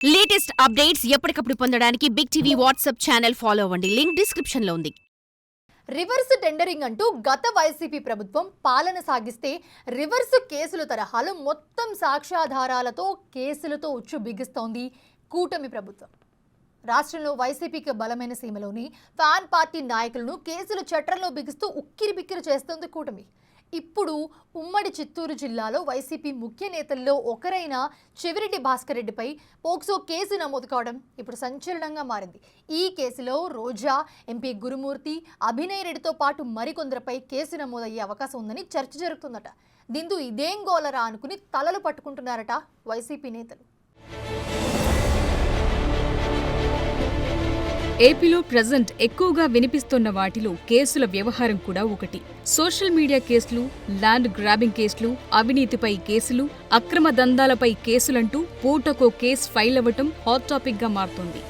Latest updates ఎప్పటికప్పుడు పొందడానికి big TV WhatsApp channel follow అవ్వండి. లింక్ డిస్క్రిప్షన్ లో ఉంది. రివర్స్ టెండరింగ్ అంటూ గత వైసీపీ ప్రభుత్వం పాలన సాగిస్తే రివర్స్ కేసుల తరహాలో మొత్తం సాక్ష్యాధారాలతో కేసులతో ఉచ్చు బిగిస్తోంది కూటమి ప్రభుత్వం. రాష్ట్రంలో వైసీపీకి బలమైన సీమలోని ఫ్యాన్ పార్టీ నాయకులను కేసుల చట్రంలో బిగిస్తూ ఉక్కిరిబిక్కిరి చేస్తోంది కూటమి. ఇప్పుడు ఉమ్మడి చిత్తూరు జిల్లాలో వైసీపీ ముఖ్య నేతల్లో ఒకరైన చెవిరెడ్డి భాస్కర్ రెడ్డిపై పోక్సో కేసు నమోదు కావడం ఇప్పుడు సంచలనంగా మారింది. ఈ కేసులో రోజా, ఎంపీ గురుమూర్తి, అభినయ్ రెడ్డితో పాటు మరికొందరిపై కేసు నమోదయ్యే అవకాశం ఉందని చర్చ జరుగుతుందట. దీంతో ఇదేం గోలరా అనుకుని తలలు పట్టుకుంటున్నారట వైసీపీ నేతలు. ఏపీలో ప్రజెంట్ ఎక్కువగా వినిపిస్తున్న వాటిలో కేసుల వ్యవహారం కూడా ఒకటి. సోషల్ మీడియా కేసులు, ల్యాండ్ గ్రాబింగ్ కేసులు, అవినీతిపై కేసులు, అక్రమ దందాలపై కేసులంటూ పూటకో కేసు ఫైల్ అవ్వటం హాట్ టాపిక్ గా మారుతోంది.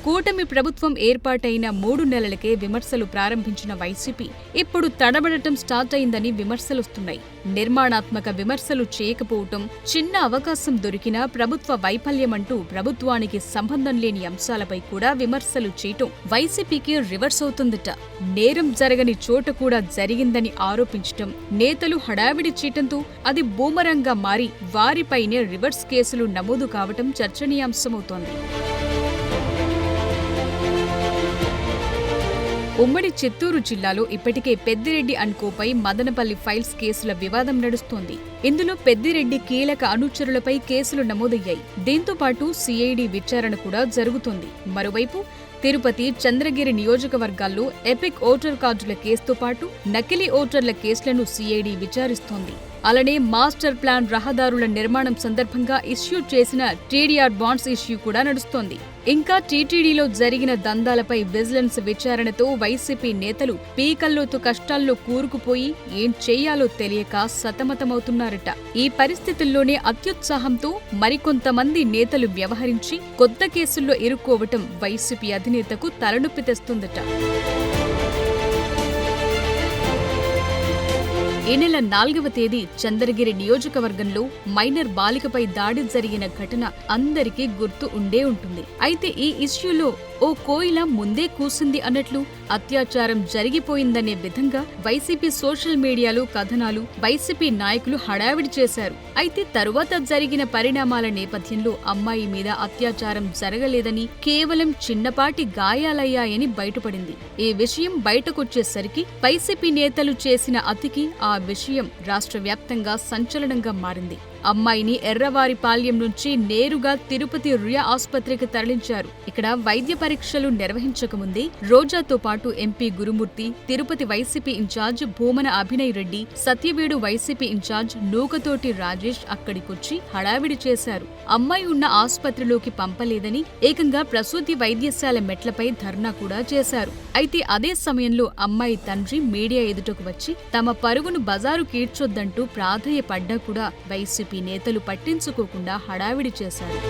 కూటమి ప్రభుత్వం ఏర్పాటైన 3 నెలలకే విమర్శలు ప్రారంభించిన వైసీపీ ఇప్పుడు తడబడటం స్టార్ట్ అయిందని విమర్శలొస్తున్నాయి. నిర్మాణాత్మక విమర్శలు చేయకపోవటం, చిన్న అవకాశం దొరికినా ప్రభుత్వ వైఫల్యమంటూ ప్రభుత్వానికి సంబంధం లేని అంశాలపై కూడా విమర్శలు చేయటం వైసీపీకి రివర్స్ అవుతుందట. నేరం జరగని చోట కూడా జరిగిందని ఆరోపించటం, నేతలు హడావిడి చేయటంతో అది బూమరంగా మారి వారిపైనే రివర్స్ కేసులు నమోదు కావటం చర్చనీయాంశమవుతోంది. ఉమ్మడి చిత్తూరు జిల్లాలో ఇప్పటికే పెద్దిరెడ్డి అండ్ కోపై మదనపల్లి ఫైల్స్ కేసుల వివాదం నడుస్తోంది. ఇందులో పెద్దిరెడ్డి కీలక అనుచరులపై కేసులు నమోదయ్యాయి. దీంతో పాటు సిఐడి విచారణ కూడా జరుగుతోంది. మరోవైపు తిరుపతి, చంద్రగిరి నియోజకవర్గాల్లో ఎపిక్ ఓటర్ కార్డుల కేసుతో పాటు నకిలీ ఓటర్ల కేసులను సిఐడి విచారిస్తోంది. అలానే మాస్టర్ ప్లాన్ రహదారుల నిర్మాణం సందర్భంగా ఇష్యూ చేసిన టీడీఆర్ బాండ్స్ ఇష్యూ కూడా నడుస్తోంది. ఇంకా టీటీడీలో జరిగిన దందాలపై విజిలెన్స్ విచారణతో వైసీపీ నేతలు పీకల్లోతు కష్టాల్లో కూరుకుపోయి ఏం చేయాలో తెలియక సతమతమవుతున్నారట. ఈ పరిస్థితుల్లోనే అత్యుత్సాహంతో మరికొంతమంది నేతలు వ్యవహరించి కొత్త కేసుల్లో ఇరుక్కోవటం వైసీపీ అధినేతకు తలనొప్పి తెస్తుందట. ఈ నెల 4వ తేదీ చంద్రగిరి నియోజకవర్గంలో మైనర్ బాలికపై దాడి జరిగిన ఘటన అందరికీ గుర్తు ఉండే ఉంటుంది. అయితే ఈ ఇష్యూలో ఓ కోయిల ముందే కూసింది అన్నట్లు అత్యాచారం జరిగిపోయిందనే విధంగా వైసీపీ సోషల్ మీడియాలో కథనాలు వైసీపీ నాయకులు హడావిడి చేశారు. అయితే తరువాత జరిగిన పరిణామాల నేపథ్యంలో అమ్మాయి మీద అత్యాచారం జరగలేదని, కేవలం చిన్నపాటి గాయాలయ్యాయని బయటపడింది. ఈ విషయం బయటకొచ్చేసరికి వైసీపీ నేతలు చేసిన అతికి ఆ విషయం రాష్ట్ర వ్యాప్తంగా సంచలనంగా మారింది. అమ్మాయిని ఎర్రవారిపాళ్యం నుంచి నేరుగా తిరుపతి రుయా ఆసుపత్రికి తరలించారు. ఇక్కడ వైద్య పరీక్షలు నిర్వహించకముందే రోజాతో పాటు MP Gurumurthy, Tirupati YCP incharge Bhumana Abhinay Reddy, Satyavedu YCP incharge Nukathoti Rajesh అక్కడికొచ్చి హడావిడి చేశారు. అమ్మాయి ఉన్న ఆసుపత్రిలోకి పంపలేదని ఏకంగా ప్రసూతి వైద్యశాల మెట్లపై ధర్నా కూడా చేశారు. అయితే అదే సమయంలో అమ్మాయి తండ్రి మీడియా ఎదుటకు వచ్చి తమ పరుగును బజారు కీడ్చొద్దంటూ ప్రాధేయపడ్డా కూడా వైసీపీ నేతలు పట్టించుకోకుండా హడావిడి చేశారు.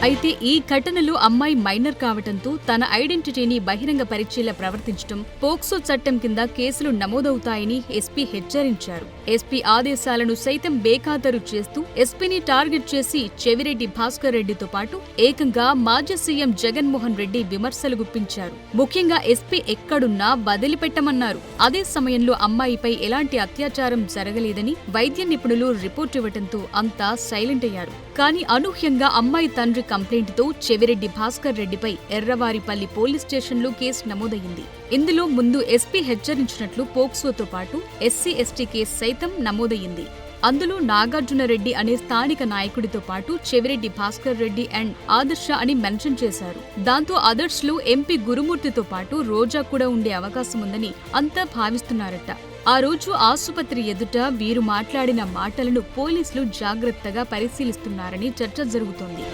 అయితే ఈ ఘటనలో అమ్మాయి మైనర్ కావటంతో తన ఐడెంటిటీని బహిరంగ పరిచేలా ప్రవర్తించడం, పోక్సో చట్టం కింద కేసులు నమోదవుతాయని ఎస్పీ హెచ్చరించారు. ఎస్పీ ఆదేశాలను సైతం బేఖాతరు చేస్తూ ఎస్పీని టార్గెట్ చేసి చెవిరెడ్డి భాస్కర్ రెడ్డితో పాటు ఏకంగా మాజీ సీఎం జగన్మోహన్ రెడ్డి విమర్శలు గుప్పించారు. ముఖ్యంగా ఎస్పీ ఎక్కడున్నా వదిలిపెట్టమన్నారు. అదే సమయంలో అమ్మాయిపై ఎలాంటి అత్యాచారం జరగలేదని వైద్య నిపుణులు రిపోర్ట్ ఇవ్వడంతో అంతా సైలెంట్ అయ్యారు. కానీ అనూహ్యంగా అమ్మాయి తండ్రి కంప్లైంట్తో చెవిరెడ్డి భాస్కర్ రెడ్డిపై ఎర్రవారిపల్లి పోలీస్ స్టేషన్లో కేసు నమోదయ్యింది. ఇందులో ముందు ఎస్పీ హెచ్చరించినట్లు పోక్సోతో పాటు ఎస్సీ ఎస్టీ కేసు సైతం నమోదయ్యింది. అందులో నాగార్జున రెడ్డి అనే స్థానిక నాయకుడితో పాటు చెవిరెడ్డి భాస్కర్ రెడ్డి అండ్ ఆదర్శ అని మెన్షన్ చేశారు. దాంతో ఆదర్శ్ లో ఎంపీ గురుమూర్తితో పాటు రోజా కూడా ఉండే అవకాశం ఉందని అంతా భావిస్తున్నారట. ఆ రోజు ఆసుపత్రి ఎదుట వీరు మాట్లాడిన మాటలను పోలీసులు జాగ్రత్తగా పరిశీలిస్తున్నారని చర్చ జరుగుతోంది.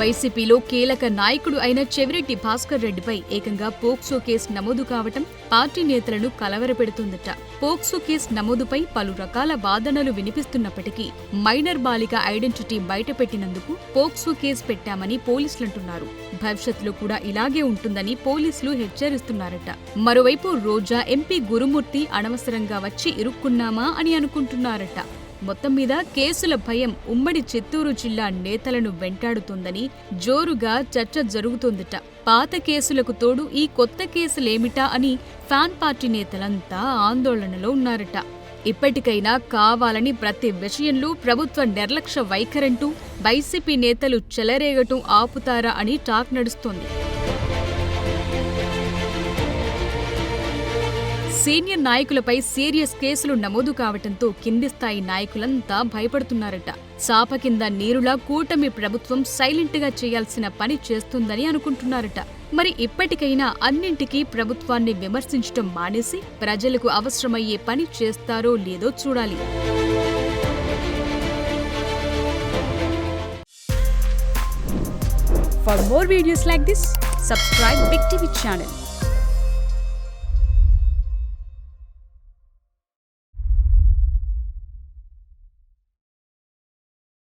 వైసీపీలో కీలక నాయకుడు అయిన చెవిరెడ్డి భాస్కర్ రెడ్డిపై ఏకంగా పోక్సో కేసు నమోదు కావటం పార్టీ నేతలను కలవరపెడుతుందట. పోక్సో కేసు నమోదుపై పలు రకాల వాదనలు వినిపిస్తున్నప్పటికీ మైనర్ బాలిక ఐడెంటిటీ బయటపెట్టినందుకు పోక్సో కేసు పెట్టామని పోలీసులంటున్నారు. భవిష్యత్తులో కూడా ఇలాగే ఉంటుందని పోలీసులు హెచ్చరిస్తున్నారట. మరోవైపు రోజా, ఎంపీ గురుమూర్తి అనవసరంగా వచ్చి ఇరుక్కున్నామా అని అనుకుంటున్నారట. మొత్తం మీద కేసుల భయం ఉమ్మడి చిత్తూరు జిల్లా నేతలను వెంటాడుతోందని జోరుగా చర్చ జరుగుతోందట. పాత కేసులకు తోడు ఈ కొత్త కేసులేమిటా అని ఫ్యాన్ పార్టీ నేతలంతా ఆందోళనలో ఉన్నారట. ఇప్పటికైనా కావాలని ప్రతి విషయంలో ప్రభుత్వ నిర్లక్ష్య వైఖరంటూ వైసీపీ నేతలు చెలరేగటం ఆపుతారా అని టాక్ నడుస్తోంది. సీనియర్ నాయకులపై సీరియస్ కేసులు నమోదు కావటంతో కింది స్థాయి నాయకులంతా భయపడుతున్నారట. చాప కింద నీరులా కూటమి ప్రభుత్వం సైలెంట్ గా చేయాల్సిన పని చేస్తుందని అనుకుంటున్నారట. మరి ఇప్పటికైనా అన్నింటికీ ప్రభుత్వాన్ని విమర్శించడం మానేసి ప్రజలకు అవసరమయ్యే పని చేస్తారో లేదో చూడాలి. For more videos like this, subscribe Big TV channel.